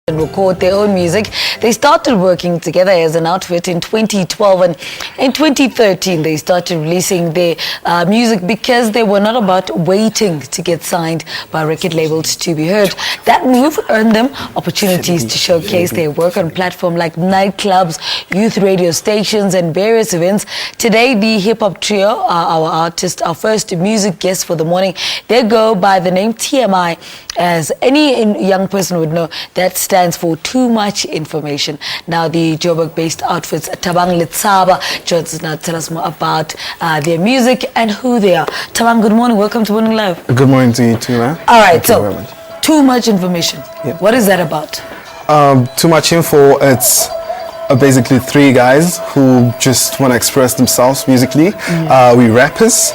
and record their own music. They started working together as an outfit in 2012, and in 2013 they started releasing their music because they were not about waiting to get signed by record labels to be heard. That move earned them opportunities to showcase their work on platforms like nightclubs, youth radio stations and various events. Today the hip-hop trio are our artist, our first music guest for the morning. They go by the name TMI. As any young person would know, that stands for too much information. Now the Joburg-based outfits Thabang Letshaba joins us now to tell us more about their music and who they are. Thabang, good morning. Welcome to Morning Live. Good morning to you too, man. All right, so too much information. Yep. What is that about? Too much info. It's basically three guys who just want to express themselves musically. We rappers,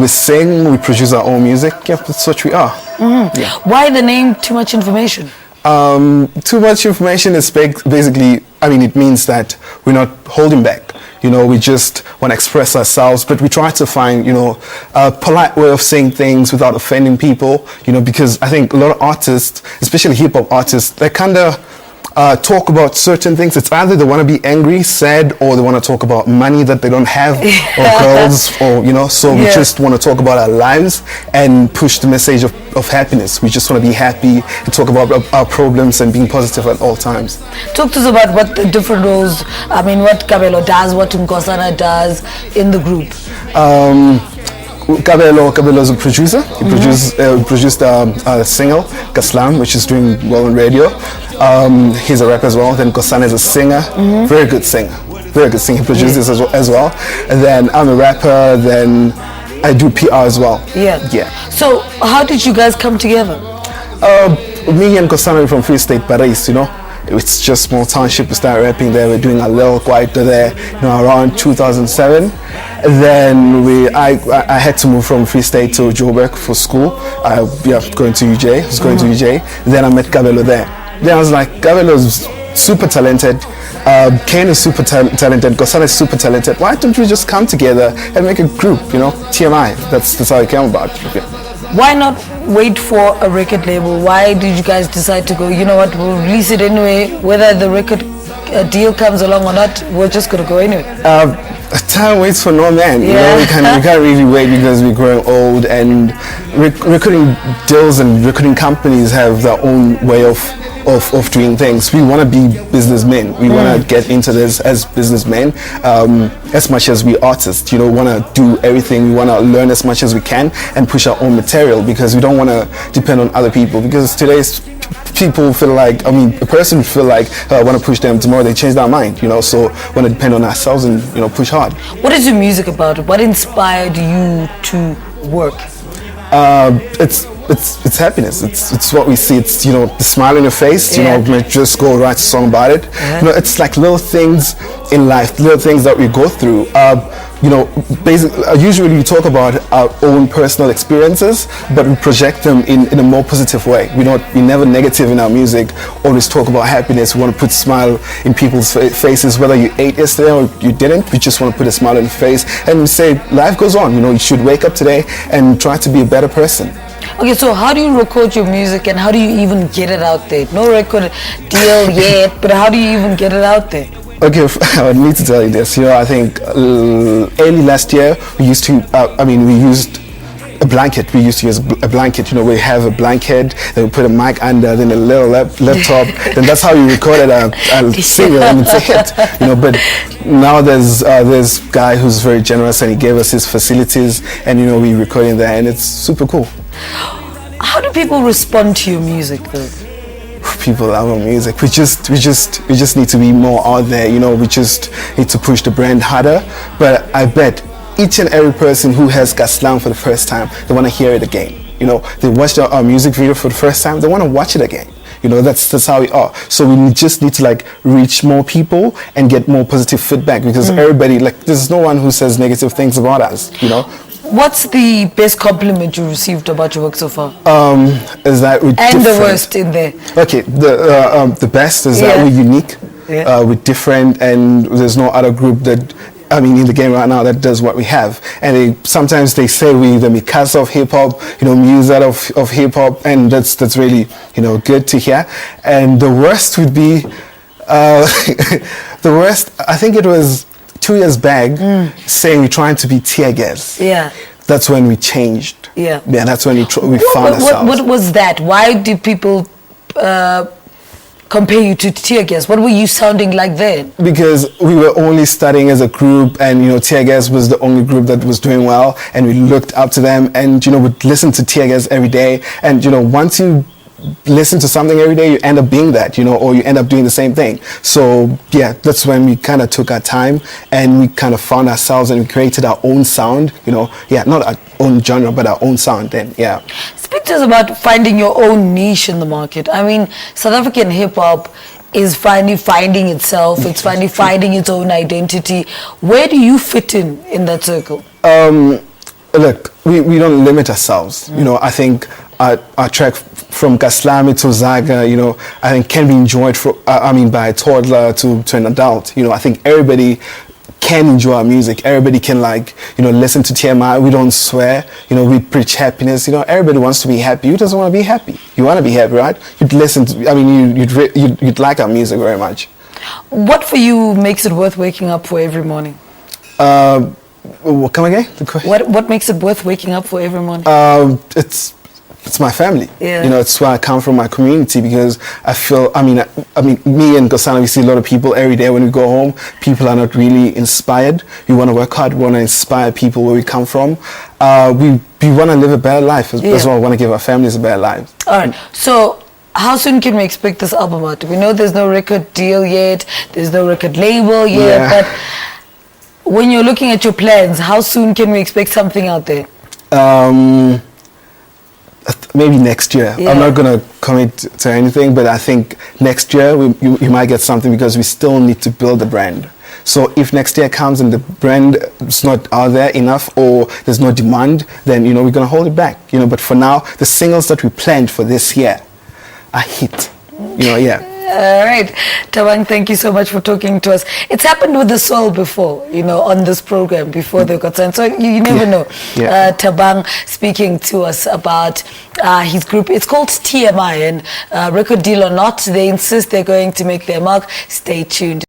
we sing, we produce our own music. Yep, that's what we are. Yeah. Why the name Too Much Information? Too much information is basically, it means that we're not holding back. We just want to express ourselves, but we try to find, a polite way of saying things without offending people, because I think a lot of artists, especially hip-hop artists, they kind of talk about certain things. It's either they want to be angry, sad, or they want to talk about money that they don't have, or girls, or so we just want to talk about our lives and push the message of happiness. We just want to be happy and talk about our problems and being positive at all times. Talk to us about what the different roles, what Kabelo does, what Nkosana does in the group. Kabelo is a producer. He produced a single, Kaslam, which is doing well on radio. He's a rapper as well. Then Nkosana is a singer, very good singer. He produces as well. And then I'm a rapper. Then I do PR as well. Yeah. So how did you guys come together? Me and Nkosana are from Free State, Paris. It's just small township. We started rapping there. We're doing a little quieter there, around 2007. And then I had to move from Free State to Joburg for school. Going to UJ. I was going to UJ. Then I met Kabelo there. Then I was like, Kabelo's super talented. Kane is super talented. Nkosana is super talented. Why don't we just come together and make a group? TMI. That's how it came about. Yeah. Why not wait for a record label? Why did you guys decide to go, we'll release it anyway, whether the record deal comes along or not, we're just going to go anyway? Time waits for no man. We can't really wait because we're growing old, and recording deals and recording companies have their own way of doing things. We want to be businessmen. We want to get into this as businessmen as much as we artists. Want to do everything. We want to learn as much as we can and push our own material, because we don't want to depend on other people, because today's people feel like, a person feel like I want to push them, tomorrow they change their mind, so want to depend on ourselves and push hard. What is your music about? What inspired you to work? It's happiness. It's what we see. It's the smile on your face. Just go write a song about it. It's like little things in life, little things that we go through. Basically, usually we talk about our own personal experiences, but we project them in a more positive way. We're never negative in our music. Always talk about happiness. We want to put a smile in people's faces, whether you ate yesterday or you didn't. We just want to put a smile on your face and say life goes on. You should wake up today and try to be a better person. Okay, so how do you record your music and how do you even get it out there? No record deal yet, but how do you even get it out there? Okay, I need to tell you this. I think early last year we used to. We used a blanket. We used to use a blanket. We have a blanket. Then we put a mic under, then a little laptop. Then that's how we recorded a single, and it's a hit. But now there's this guy who's very generous, and he gave us his facilities, and we recording there, and it's super cool. How do people respond to your music, though? People love our music. We just need to be more out there. We just need to push the brand harder. But I bet each and every person who has Kaslam for the first time, they want to hear it again. They watched our music video for the first time, they want to watch it again. That's how we are. So we just need to reach more people and get more positive feedback, because everybody, there's no one who says negative things about us. What's the best compliment you received about your work so far? Is that we're and different. The worst in there. Okay, the best is that we're unique, we're different, and there's no other group that in the game right now that does what we have. And sometimes they say we the Mikasa of hip hop, Musa of hip hop, and that's really, good to hear. And the worst would be, the worst, I think it was 2 years back, saying we're trying to be tear gas. Yeah. That's when we changed. Yeah. Yeah, that's when we found ourselves. What was that? Why do people compare you to tear gas? What were you sounding like then? Because we were only starting as a group, and tear gas was the only group that was doing well, and we looked up to them, and would listen to tear gas every day. And once you listen to something every day, you end up being that, or you end up doing the same thing. So yeah, that's when we kind of took our time, and we kind of found ourselves, and we created our own sound. Not our own genre, but our own sound. Then yeah. Speak to us about finding your own niche in the market. South African hip hop is finally finding itself. It's finally finding its own identity. Where do you fit in that circle? Look, we don't limit ourselves. I think our track from Kaslami to Zaga, I think can be enjoyed by a toddler to an adult. I think everybody can enjoy our music. Everybody can listen to TMI. We don't swear. We preach happiness. Everybody wants to be happy. Who doesn't want to be happy? You want to be happy, right? You'd listen to, you'd like our music very much. What for you makes it worth waking up for every morning? Come again? The question? What makes it worth waking up for every morning? It's my family. Yeah. It's where I come from, my community, because I feel, me and Gosana, we see a lot of people every day when we go home. People are not really inspired. We want to work hard. We want to inspire people where we come from. We want to live a better life as well. We want to give our families a better life. All right. So how soon can we expect this album out? We know there's no record deal yet. There's no record label yet. Yeah. But when you're looking at your plans, how soon can we expect something out there? Maybe next year. Yeah. I'm not going to commit to anything, but I think next year you might get something, because we still need to build the brand. So if next year comes and the brand is not out there enough, or there's no demand, then we're going to hold it back. But for now, the singles that we planned for this year are hit. Yeah. All right, Thabang, thank you so much for talking to us. It's happened with the Soul before, on this program, before they got signed. So you never know. Yeah. Thabang speaking to us about his group. It's called TMI, and record deal or not, they insist they're going to make their mark. Stay tuned.